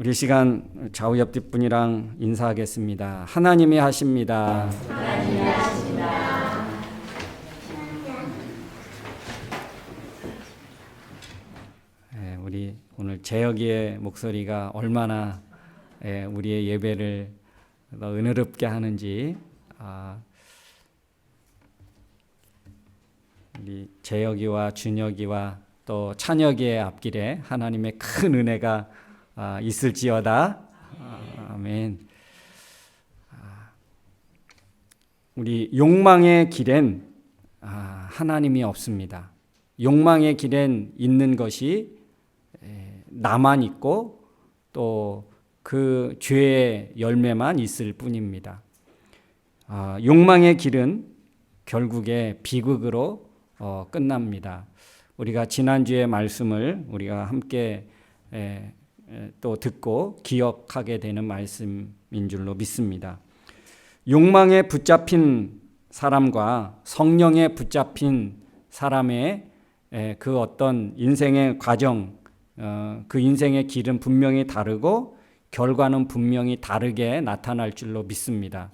우리 시간 좌우 옆뒷 분이랑 인사하겠습니다. 하나님이 하십니다. 하나님이 하십니다. 우리 오늘 재혁이의 목소리가 얼마나 우리의 예배를 더 은혜롭게 하는지, 우리 재혁이와 준혁이와 또 찬혁이의 앞길에 하나님의 큰 은혜가 있을지어다. 아멘. 우리 욕망의 길엔 하나님이 없습니다. 욕망의 길엔 있는 것이 나만 있고 또 그 죄의 열매만 있을 뿐입니다. 욕망의 길은 결국에 비극으로 끝납니다. 우리가 지난주의 말씀을 우리가 함께 또 듣고 기억하게 되는 말씀인 줄로 믿습니다. 욕망에 붙잡힌 사람과 성령에 붙잡힌 사람의 그 어떤 인생의 과정, 그 인생의 길은 분명히 다르고 결과는 분명히 다르게 나타날 줄로 믿습니다.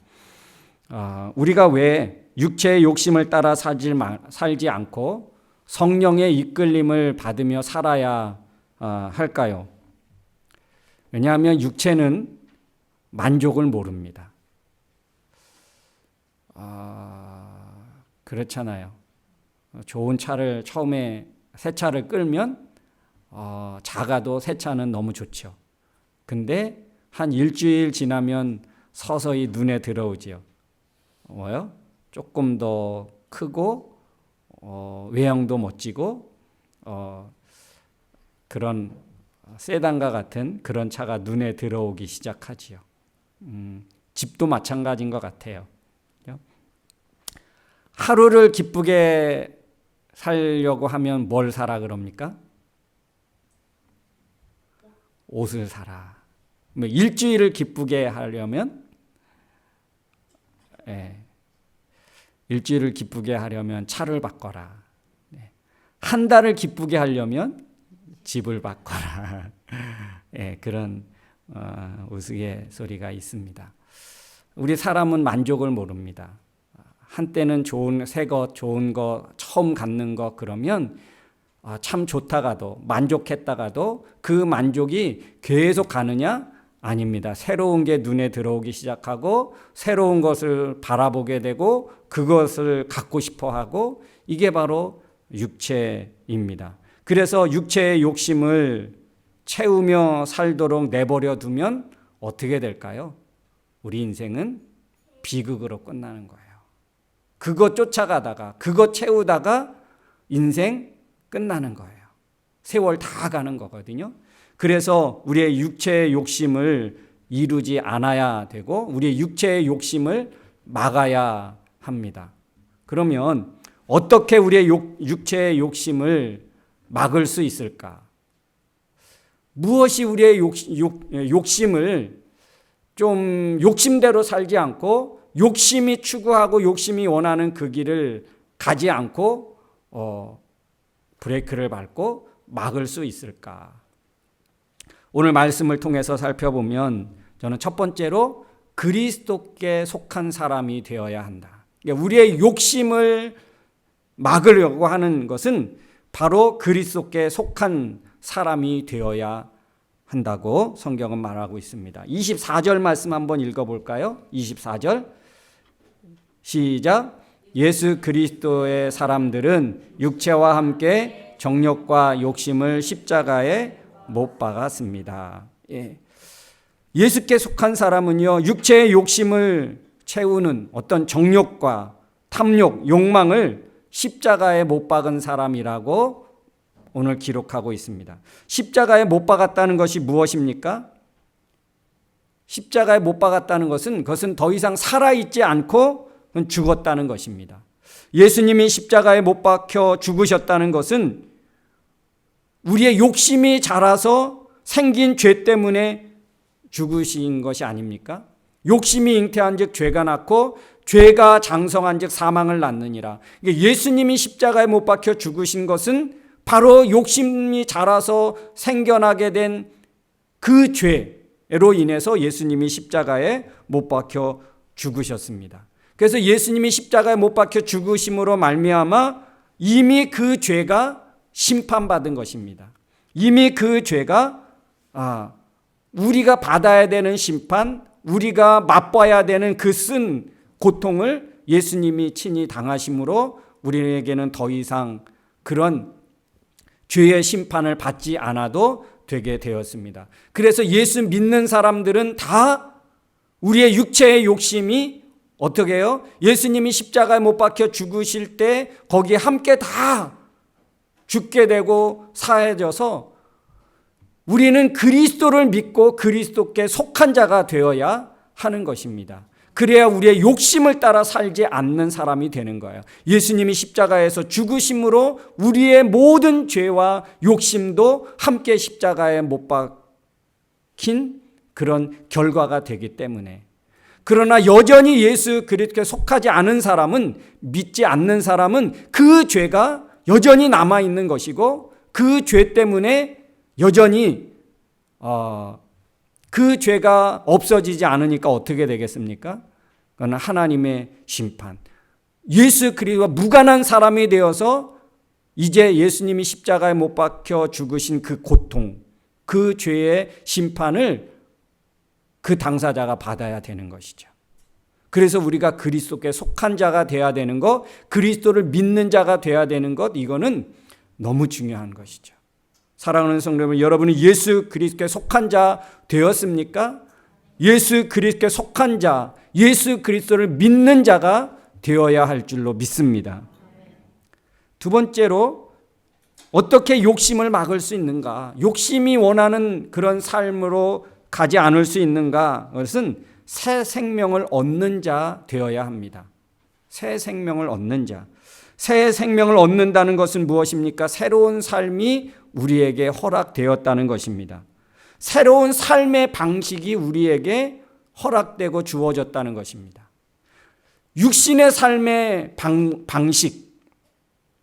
우리가 왜 육체의 욕심을 따라 살지 않고 성령의 이끌림을 받으며 살아야 할까요? 왜냐하면 육체는 만족을 모릅니다. 그렇잖아요. 좋은 차를 처음에 새 차를 끌면 작아도 새 차는 너무 좋죠. 근데 한 일주일 지나면 서서히 눈에 들어오지요. 뭐요? 조금 더 크고 외형도 멋지고 그런 세단과 같은 그런 차가 눈에 들어오기 시작하지요. 집도 마찬가지인 것 같아요. 하루를 기쁘게 살려고 하면 뭘 사라 그럽니까? 옷을 사라. 일주일을 기쁘게 하려면 일주일을 기쁘게 하려면 차를 바꿔라. 한 달을 기쁘게 하려면 집을 바꿔라. 그런 우스갯소리가 있습니다. 우리 사람은 만족을 모릅니다. 한때는 새 것, 좋은 거, 처음 갖는 거 그러면 참 좋다가도 만족했다가도 그 만족이 계속 가느냐? 아닙니다. 새로운 게 눈에 들어오기 시작하고 새로운 것을 바라보게 되고 그것을 갖고 싶어 하고 이게 바로 육체입니다. 그래서 육체의 욕심을 채우며 살도록 내버려 두면 어떻게 될까요? 우리 인생은 비극으로 끝나는 거예요. 그거 쫓아가다가 그거 채우다가 인생 끝나는 거예요. 세월 다 가는 거거든요. 그래서 우리의 육체의 욕심을 이루지 않아야 되고 우리의 육체의 욕심을 막아야 합니다. 그러면 어떻게 우리의 육체의 욕심을 막을 수 있을까? 무엇이 우리의 욕심을 좀 욕심대로 살지 않고 욕심이 추구하고 욕심이 원하는 그 길을 가지 않고 브레이크를 밟고 막을 수 있을까? 오늘 말씀을 통해서 살펴보면 저는 첫 번째로 그리스도께 속한 사람이 되어야 한다. 우리의 욕심을 막으려고 하는 것은 바로 그리스도께 속한 사람이 되어야 한다고 성경은 말하고 있습니다. 24절 말씀 한번 읽어볼까요? 24절 시작. 예수 그리스도의 사람들은 육체와 함께 정욕과 욕심을 십자가에 못 박았습니다. 예수께 속한 사람은요, 육체의 욕심을 채우는 어떤 정욕과 탐욕, 욕망을 십자가에 못 박은 사람이라고 오늘 기록하고 있습니다. 십자가에 못 박았다는 것이 무엇입니까? 십자가에 못 박았다는 것은 그것은 더 이상 살아있지 않고 죽었다는 것입니다. 예수님이 십자가에 못 박혀 죽으셨다는 것은 우리의 욕심이 자라서 생긴 죄 때문에 죽으신 것이 아닙니까? 욕심이 잉태한 즉 죄가 낳고 죄가 장성한 즉 사망을 낳느니라. 예수님이 십자가에 못 박혀 죽으신 것은 바로 욕심이 자라서 생겨나게 된 그 죄, 인해서 예수님이 십자가에 못 박혀 죽으셨습니다. 그래서 예수님이 십자가에 못 박혀 죽으심으로 말미암아 이미 그 죄가 심판받은 것입니다. 이미 그 죄가 우리가 받아야 되는 심판, 우리가 맛봐야 되는 그 쓴 고통을 예수님이 친히 당하심으로 우리에게는 더 이상 그런 죄의 심판을 받지 않아도 되게 되었습니다. 그래서 예수 믿는 사람들은 다 우리의 육체의 욕심이 어떻게 해요? 예수님이 십자가에 못 박혀 죽으실 때 거기에 함께 다 죽게 되고 사해져서 우리는 그리스도를 믿고 그리스도께 속한 자가 되어야 하는 것입니다. 그래야 우리의 욕심을 따라 살지 않는 사람이 되는 거예요. 예수님이 십자가에서 죽으심으로 우리의 모든 죄와 욕심도 함께 십자가에 못 박힌 그런 결과가 되기 때문에. 그러나 여전히 예수 그리스도께 속하지 않은 사람은, 믿지 않는 사람은 그 죄가 여전히 남아있는 것이고 그 죄 때문에 여전히 그 죄가 없어지지 않으니까 어떻게 되겠습니까? 그건 하나님의 심판. 예수 그리스도와 무관한 사람이 되어서 이제 예수님이 십자가에 못 박혀 죽으신 그 고통, 그 죄의 심판을 그 당사자가 받아야 되는 것이죠. 그래서 우리가 그리스도께 속한 자가 되어야 되는 것, 그리스도를 믿는 자가 되어야 되는 것, 이거는 너무 중요한 것이죠. 사랑하는 성도 여러분, 여러분이 예수 그리스도께 속한 자 되었습니까? 예수 그리스도께 속한 자, 예수 그리스도를 믿는 자가 되어야 할 줄로 믿습니다. 두 번째로 어떻게 욕심을 막을 수 있는가? 욕심이 원하는 그런 삶으로 가지 않을 수 있는가? 그것은 새 생명을 얻는 자 되어야 합니다. 새 생명을 얻는 자. 새 생명을 얻는다는 것은 무엇입니까? 새로운 삶이 우리에게 허락되었다는 것입니다. 새로운 삶의 방식이 우리에게 허락되고 주어졌다는 것입니다. 육신의 삶의 방식,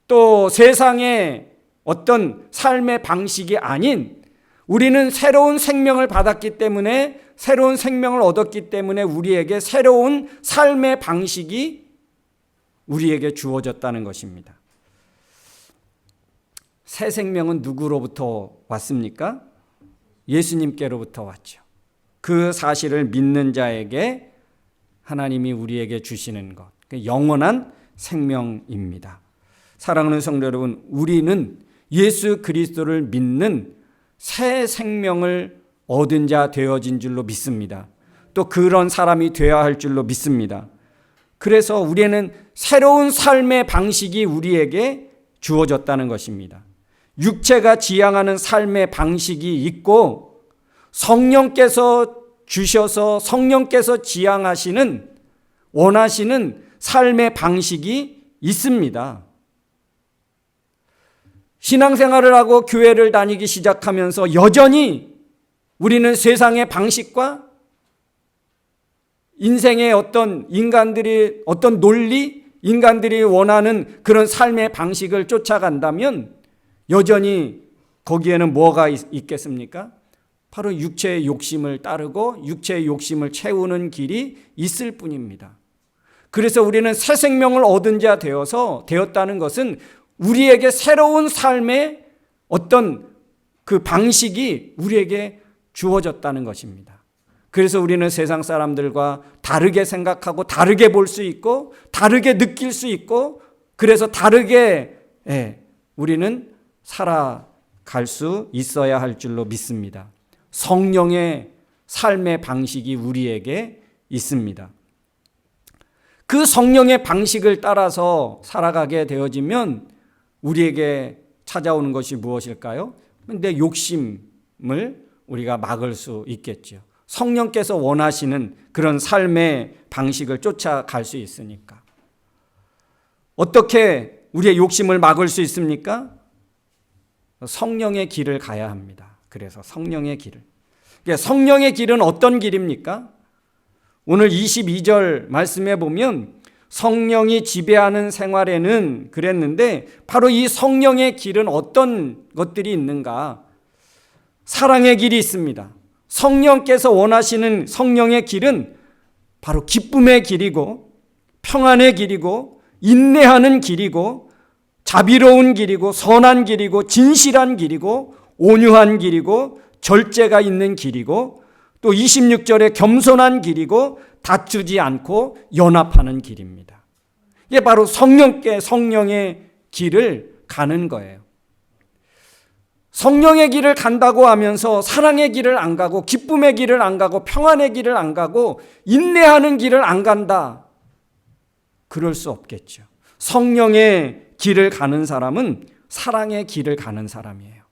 또 세상의 어떤 삶의 방식이 아닌 우리는 새로운 생명을 받았기 때문에, 새로운 생명을 얻었기 때문에 우리에게 새로운 삶의 방식이 우리에게 주어졌다는 것입니다. 새 생명은 누구로부터 왔습니까? 예수님께로부터 왔죠. 그 사실을 믿는 자에게 하나님이 우리에게 주시는 것, 영원한 생명입니다. 사랑하는 성도 여러분, 우리는 예수 그리스도를 믿는 새 생명을 얻은 자 되어진 줄로 믿습니다. 또 그런 사람이 되어야 할 줄로 믿습니다. 그래서 우리는 새로운 삶의 방식이 우리에게 주어졌다는 것입니다. 육체가 지향하는 삶의 방식이 있고 성령께서 주셔서 성령께서 지향하시는, 원하시는 삶의 방식이 있습니다. 신앙생활을 하고 교회를 다니기 시작하면서 여전히 우리는 세상의 방식과 인생의 어떤 인간들이 어떤 논리, 인간들이 원하는 그런 삶의 방식을 쫓아간다면 여전히 거기에는 뭐가 있겠습니까? 바로 육체의 욕심을 따르고 육체의 욕심을 채우는 길이 있을 뿐입니다. 그래서 우리는 새 생명을 얻은 자 되었다는 것은 우리에게 새로운 삶의 어떤 그 방식이 우리에게 주어졌다는 것입니다. 그래서 우리는 세상 사람들과 다르게 생각하고 다르게 볼 수 있고 다르게 느낄 수 있고 그래서 다르게 우리는 살아갈 수 있어야 할 줄로 믿습니다. 성령의 삶의 방식이 우리에게 있습니다. 그 성령의 방식을 따라서 살아가게 되어지면 우리에게 찾아오는 것이 무엇일까요? 내 욕심을 우리가 막을 수 있겠죠. 성령께서 원하시는 그런 삶의 방식을 쫓아갈 수 있으니까. 어떻게 우리의 욕심을 막을 수 있습니까? 성령의 길을 가야 합니다. 그래서 성령의 길을. 성령의 길은 어떤 길입니까? 오늘 22절 말씀해 보면 성령이 지배하는 생활에는 그랬는데 바로 이 성령의 길은 어떤 것들이 있는가? 사랑의 길이 있습니다. 성령께서 원하시는 성령의 길은 바로 기쁨의 길이고 평안의 길이고 인내하는 길이고 자비로운 길이고 선한 길이고 진실한 길이고 온유한 길이고 절제가 있는 길이고 또 26절에 겸손한 길이고 다투지 않고 연합하는 길입니다. 이게 바로 성령의 길을 가는 거예요. 성령의 길을 간다고 하면서 사랑의 길을 안 가고 기쁨의 길을 안 가고 평안의 길을 안 가고 인내하는 길을 안 간다. 그럴 수 없겠죠. 성령의 길을 가는 사람은 사랑의 길을 가는 사람이에요.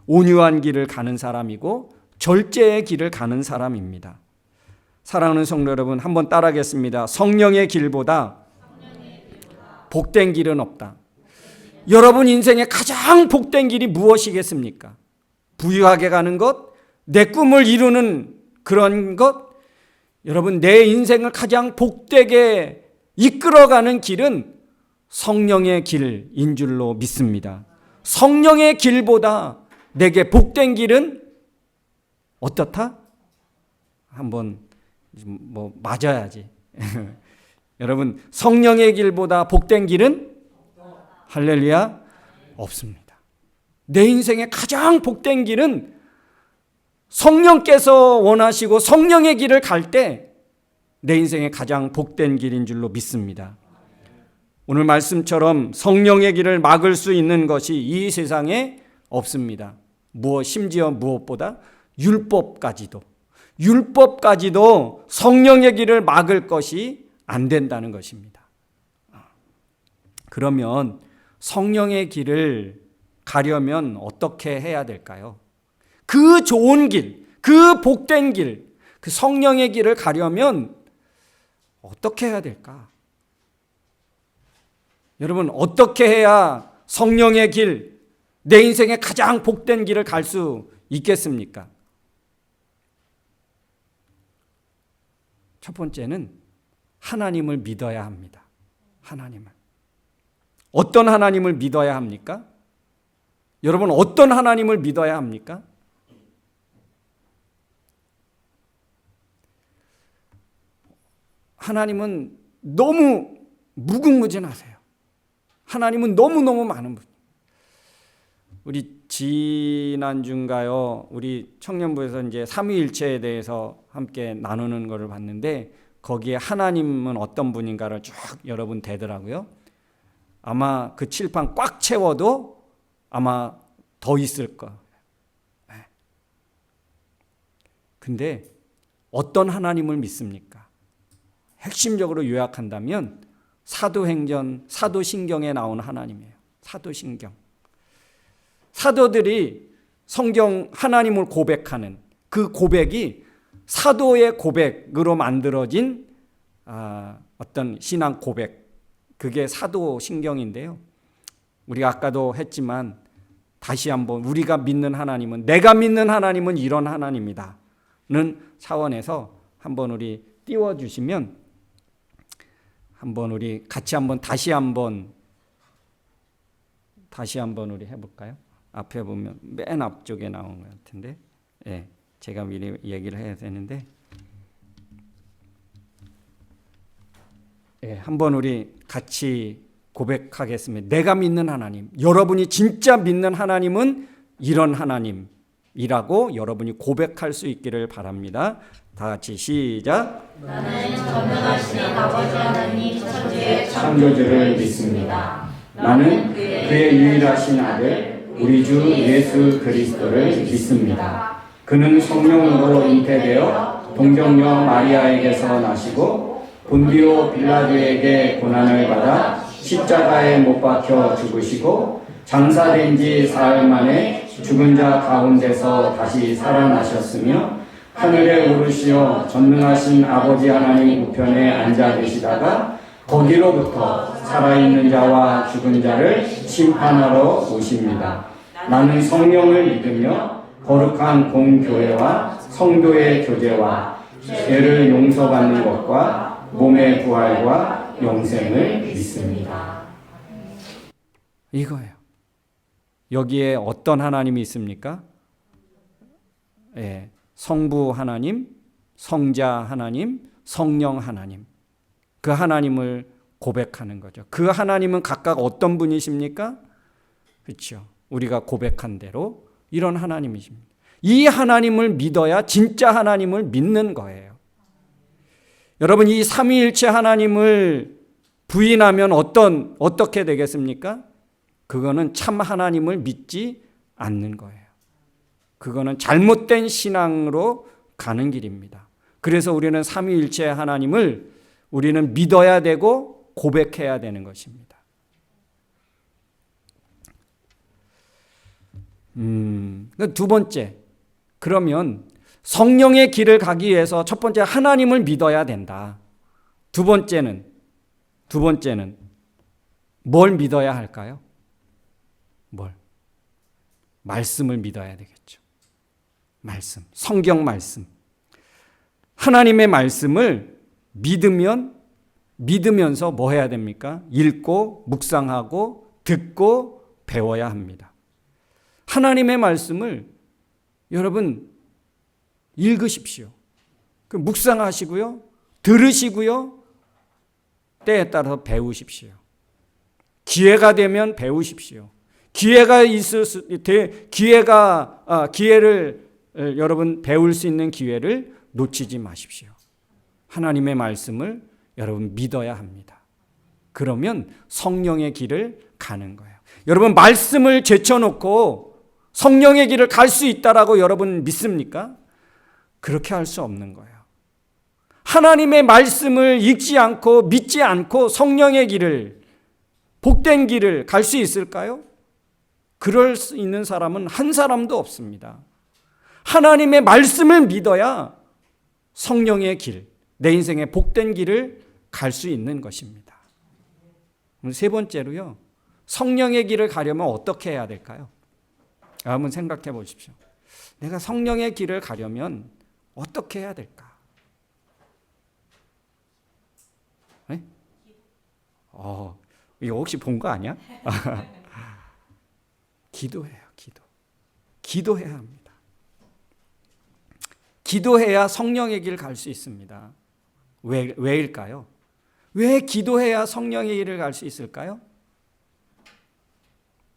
온유한 길을 가는 사람이고 절제의 길을 가는 사람입니다. 사랑하는 성도 여러분, 한번 따라하겠습니다. 성령의 길보다 복된 길은 없다. 여러분 인생의 가장 복된 길이 무엇이겠습니까? 부유하게 가는 것, 내 꿈을 이루는 그런 것. 여러분, 내 인생을 가장 복되게 이끌어가는 길은 성령의 길인 줄로 믿습니다. 성령의 길보다 내게 복된 길은 어떻다? 한번 맞아야지. 여러분, 성령의 길보다 복된 길은 할렐루야 없습니다. 내 인생의 가장 복된 길은 성령께서 원하시고 성령의 길을 갈 때 내 인생의 가장 복된 길인 줄로 믿습니다. 오늘 말씀처럼 성령의 길을 막을 수 있는 것이 이 세상에 없습니다. 심지어 무엇보다 율법까지도 성령의 길을 막을 것이 안 된다는 것입니다. 그러면 성령의 길을 가려면 어떻게 해야 될까요? 그 좋은 길, 그 복된 길, 그 성령의 길을 가려면 어떻게 해야 될까? 여러분, 어떻게 해야 성령의 길, 내 인생의 가장 복된 길을 갈 수 있겠습니까? 첫 번째는 하나님을 믿어야 합니다. 하나님을. 어떤 하나님을 믿어야 합니까? 여러분, 어떤 하나님을 믿어야 합니까? 하나님은 너무 무궁무진하세요. 하나님은 너무너무 많은 분. 우리 지난주인가요? 우리 청년부에서 이제 삼위일체에 대해서 함께 나누는 것을 봤는데 거기에 하나님은 어떤 분인가를 쭉 여러분 되더라고요. 아마 그 칠판 꽉 채워도 아마 더 있을 거예요. 근데 어떤 하나님을 믿습니까? 핵심적으로 요약한다면 사도행전, 사도신경에 나온 하나님이에요. 사도신경. 사도들이 성경 하나님을 고백하는 그 고백이 사도의 고백으로 만들어진 어떤 신앙 고백, 그게 사도신경인데요. 우리가 아까도 했지만 다시 한번 우리가 믿는 하나님은, 내가 믿는 하나님은 이런 하나님이다 는 차원에서 한번 우리 띄워주시면 한번 우리 같이 한번 다시 한번 우리 해볼까요? 앞에 보면 맨 앞쪽에 나온 것 같은데, 예, 제가 미리 얘기를 해야 되는데, 예, 한번 우리 같이 고백하겠습니다. 내가 믿는 하나님, 여러분이 진짜 믿는 하나님은 이런 하나님이라고 여러분이 고백할 수 있기를 바랍니다. 다 같이 시작. 나는 전능하신 아버지 하나님 천지의 창조주를 믿습니다. 나는 그의 유일하신 아들 우리 주 예수 그리스도를 믿습니다. 그는 성령으로 잉태되어 동정녀 마리아에게서 나시고 본디오 빌라도에게 고난을 받아 십자가에 못 박혀 죽으시고 장사된 지 사흘 만에 죽은 자 가운데서 다시 살아나셨으며 하늘에 오르시어 전능하신 아버지 하나님 우편에 앉아 계시다가 거기로부터 살아있는 자와 죽은 자를 심판하러 오십니다. 나는 성령을 믿으며 거룩한 공교회와 성도의 교제와 죄를 용서받는 것과 몸의 부활과 영생을 믿습니다. 이거예요. 여기에 어떤 하나님이 있습니까? 성부 하나님, 성자 하나님, 성령 하나님, 그 하나님을 고백하는 거죠. 그 하나님은 각각 어떤 분이십니까? 그렇죠. 우리가 고백한 대로 이런 하나님이십니다. 이 하나님을 믿어야 진짜 하나님을 믿는 거예요. 여러분, 이 삼위일체 하나님을 부인하면 어떻게 되겠습니까? 그거는 참 하나님을 믿지 않는 거예요. 그거는 잘못된 신앙으로 가는 길입니다. 그래서 우리는 삼위일체 하나님을 우리는 믿어야 되고 고백해야 되는 것입니다. 두 번째, 그러면 성령의 길을 가기 위해서 첫 번째 하나님을 믿어야 된다. 두 번째는 뭘 믿어야 할까요? 말씀을 믿어야 되겠죠. 말씀, 성경 말씀. 하나님의 말씀을 믿으면서 뭐 해야 됩니까? 읽고 묵상하고 듣고 배워야 합니다. 하나님의 말씀을 여러분 읽으십시오. 묵상하시고요. 들으시고요. 때에 따라서 배우십시오. 기회가 되면 배우십시오. 기회를 여러분 배울 수 있는 기회를 놓치지 마십시오. 하나님의 말씀을 여러분 믿어야 합니다. 그러면 성령의 길을 가는 거예요. 여러분, 말씀을 제쳐놓고 성령의 길을 갈 수 있다라고 여러분 믿습니까? 그렇게 할 수 없는 거예요. 하나님의 말씀을 읽지 않고 믿지 않고 성령의 길을, 복된 길을 갈 수 있을까요? 그럴 수 있는 사람은 한 사람도 없습니다. 하나님의 말씀을 믿어야 성령의 길, 내 인생의 복된 길을 갈 수 있는 것입니다. 세 번째로요, 성령의 길을 가려면 어떻게 해야 될까요? 한번 생각해 보십시오. 내가 성령의 길을 가려면 어떻게 해야 될까? 네? 이거 혹시 본 거 아니야? 기도해요, 기도해야 합니다. 기도해야 성령의 길 갈 수 있습니다. 왜일까요? 왜 기도해야 성령의 길을 갈 수 있을까요?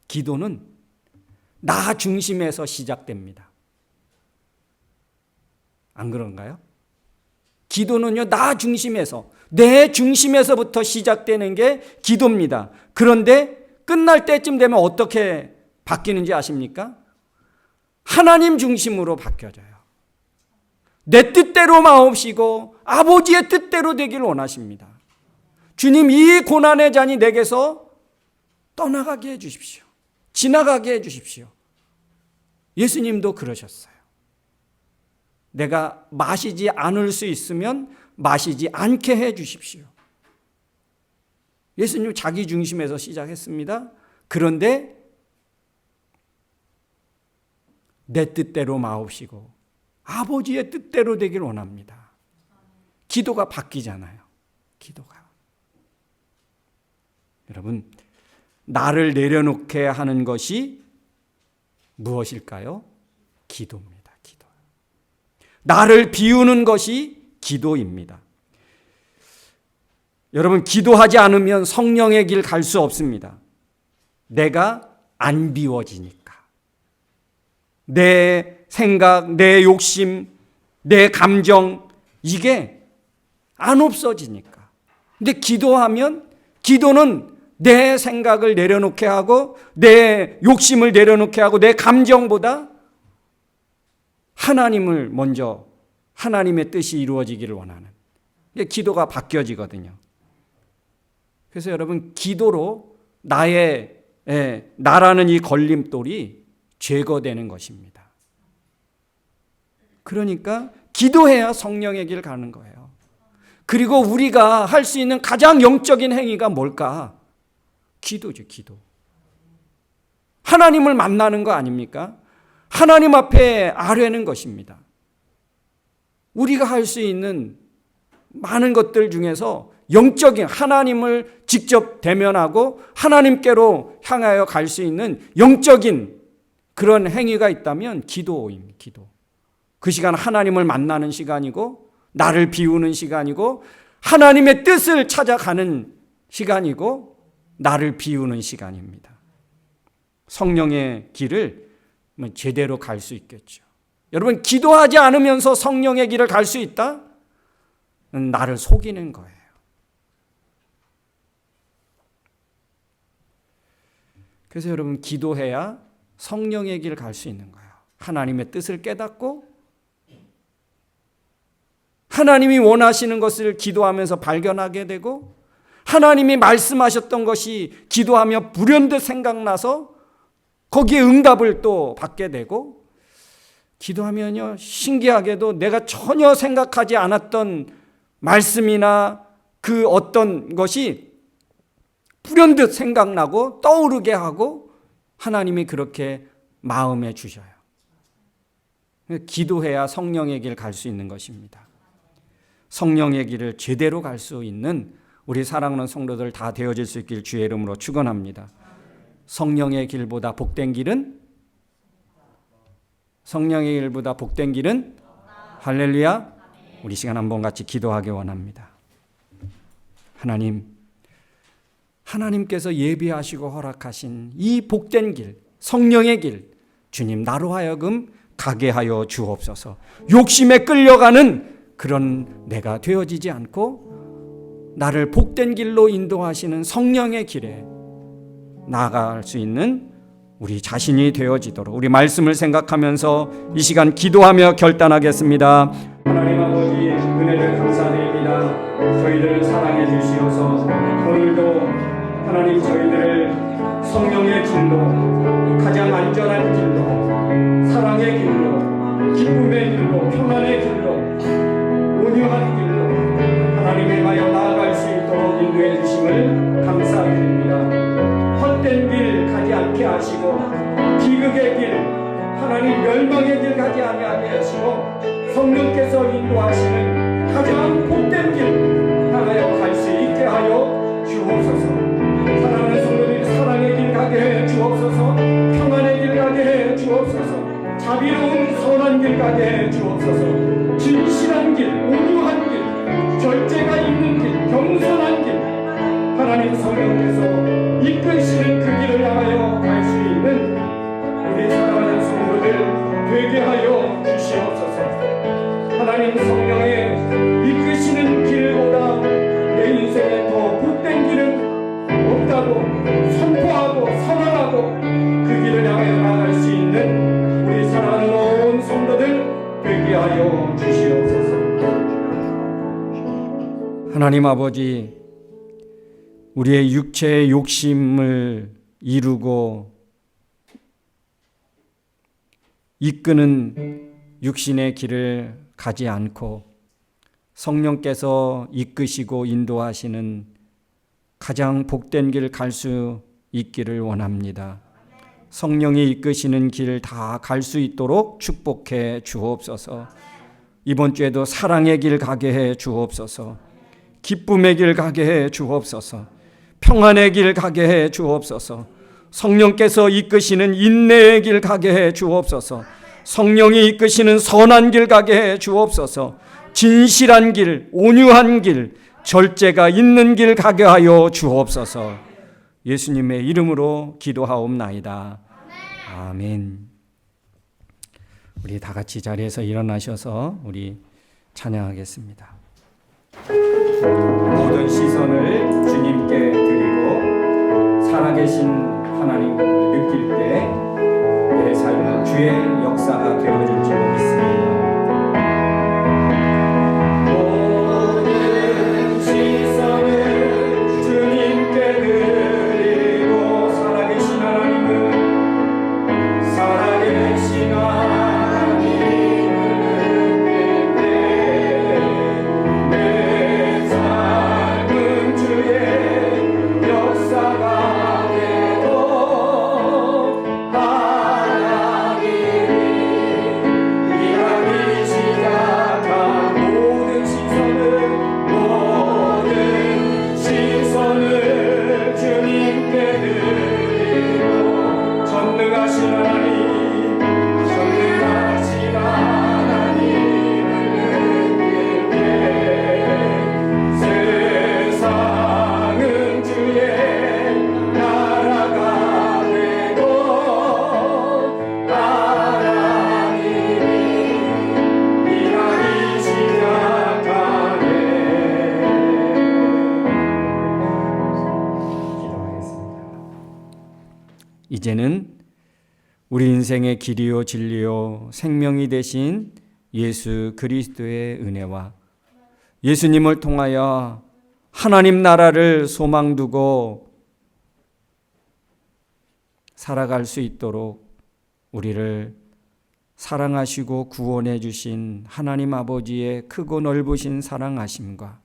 기도는 나 중심에서 시작됩니다. 안 그런가요? 기도는요, 나 중심에서, 내 중심에서부터 시작되는 게 기도입니다. 그런데 끝날 때쯤 되면 어떻게 바뀌는지 아십니까? 하나님 중심으로 바뀌어져요. 내 뜻대로 마옵시고 아버지의 뜻대로 되길 원하십니다. 주님, 이 고난의 잔이 내게서 떠나가게 해주십시오. 지나가게 해주십시오. 예수님도 그러셨어요. 내가 마시지 않을 수 있으면 마시지 않게 해주십시오. 예수님 자기 중심에서 시작했습니다. 그런데 내 뜻대로 마옵시고 아버지의 뜻대로 되길 원합니다. 기도가 바뀌잖아요. 기도가. 여러분, 나를 내려놓게 하는 것이 무엇일까요? 기도입니다. 기도. 나를 비우는 것이 기도입니다. 여러분, 기도하지 않으면 성령의 길 갈 수 없습니다. 내가 안 비워지니까. 내 생각, 내 욕심, 내 감정, 이게 안 없어지니까. 근데 기도하면, 기도는 내 생각을 내려놓게 하고 내 욕심을 내려놓게 하고 내 감정보다 하나님을 먼저, 하나님의 뜻이 이루어지기를 원하는, 기도가 바뀌어지거든요. 그래서 여러분, 기도로 나라는 이 걸림돌이 제거되는 것입니다. 그러니까 기도해야 성령의 길 가는 거예요. 그리고 우리가 할 수 있는 가장 영적인 행위가 뭘까? 기도죠, 기도. 하나님을 만나는 거 아닙니까? 하나님 앞에 아뢰는 것입니다. 우리가 할 수 있는 많은 것들 중에서 영적인, 하나님을 직접 대면하고 하나님께로 향하여 갈 수 있는 영적인 그런 행위가 있다면 기도입니다. 기도. 그 시간 하나님을 만나는 시간이고 나를 비우는 시간이고 하나님의 뜻을 찾아가는 시간이고 나를 비우는 시간입니다. 성령의 길을 제대로 갈 수 있겠죠. 여러분, 기도하지 않으면서 성령의 길을 갈 수 있다? 나를 속이는 거예요. 그래서 여러분, 기도해야 성령의 길을 갈 수 있는 거예요. 하나님의 뜻을 깨닫고 하나님이 원하시는 것을 기도하면서 발견하게 되고 하나님이 말씀하셨던 것이 기도하며 불현듯 생각나서 거기에 응답을 또 받게 되고 기도하면요, 신기하게도 내가 전혀 생각하지 않았던 말씀이나 그 어떤 것이 불현듯 생각나고 떠오르게 하고 하나님이 그렇게 마음에 주셔요. 기도해야 성령의 길 갈 수 있는 것입니다. 성령의 길을 제대로 갈 수 있는 우리 사랑하는 성도들 다 되어질 수 있길 주의 이름으로 축원합니다. 성령의 길보다 복된 길은 할렐루야. 우리 시간 한번 같이 기도하기 원합니다. 하나님께서 예비하시고 허락하신 이 복된 길, 성령의 길, 주님 나로 하여금 가게 하여 주옵소서. 욕심에 끌려가는 그런 내가 되어지지 않고 나를 복된 길로 인도하시는 성령의 길에 나아갈 수 있는 우리 자신이 되어지도록 우리 말씀을 생각하면서 이 시간 기도하며 결단하겠습니다. 하나님 아버지, 은혜를 감사드립니다. 저희들을 사랑해 주시어서 오늘도 하나님 저희들을 성령의 길로, 가장 안전한 길로, 사랑의 길로, 기쁨의 길로, 평안의 길로, 온유한 길로 하나님에 가여 나아갈 수 있도록 인도해 주심을 감사드립니다. 헛된 길 가지 않게 하시고 비극의 길, 하나님 멸망의 길 가지 아니하게 하시고 성령께서 인도하시는 가장 복된 길 향하여 갈 수 있게 하여 주옵소서. 사랑하는 성도들이 사랑의 길 가게 해 주옵소서. 평안의 길 가게 해 주옵소서. 자비로운 선한 길 가게 해 주옵소서. 진실한 길, 온유한 길, 절제가 있는 길, 겸손한 길, 하나님 성령께서 이끄시는 그 길을 향하여 갈 수 있는 우리 사랑하는 성도들 되게 하여 주시옵소서. 하나님 성령의 이끄시는 길보다 내 인생에 더 복된 길은 없다고 선포하고 선언하고 그 길을 향하여 나아갈 수 있는 우리 사랑하는 온 성도들 되게 하여 주시옵소서. 하나님 아버지, 우리의 육체의 욕심을 이루고 이끄는 육신의 길을 가지 않고 성령께서 이끄시고 인도하시는 가장 복된 길 갈 수 있기를 원합니다. 성령이 이끄시는 길 다 갈 수 있도록 축복해 주옵소서. 이번 주에도 사랑의 길 가게 해 주옵소서. 기쁨의 길 가게 해 주옵소서. 평안의 길 가게 해 주옵소서. 성령께서 이끄시는 인내의 길 가게 해 주옵소서. 성령이 이끄시는 선한 길 가게 해 주옵소서. 진실한 길, 온유한 길, 절제가 있는 길 가게 하여 주옵소서. 예수님의 이름으로 기도하옵나이다. 아멘. 우리 다 같이 자리에서 일어나셔서 우리 찬양하겠습니다. 모든 시선을 주님께 드리고 살아계신 하나님 느낄 때 내 삶은 주의 역사가 되어질 줄 믿습니다. 모든 시선을 주님께 드리고 살아계신 하나님은 살아계신 하나님을 느낄 때 내 삶은 주의 역사가 되고 하나님이 이제는 우리 인생의 길이요 진리요 생명이 되신 예수 그리스도의 은혜와 예수님을 통하여 하나님 나라를 소망 두고 살아갈 수 있도록 우리를 사랑하시고 구원해 주신 하나님 아버지의 크고 넓으신 사랑하심과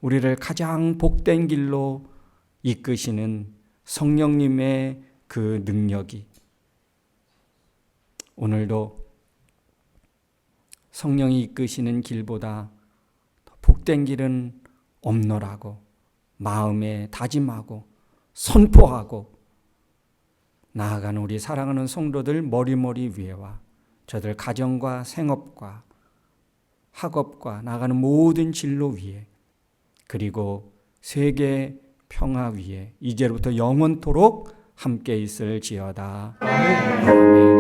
우리를 가장 복된 길로 이끄시는 성령님의 그 능력이 오늘도 성령이 이끄시는 길보다 더 복된 길은 없노라고 마음에 다짐하고 선포하고 나아가는 우리 사랑하는 성도들 머리머리 위에와 저들 가정과 생업과 학업과 나아가는 모든 진로 위에 그리고 세계 평화 위에 이제로부터 영원토록 함께 있을지어다. 아멘.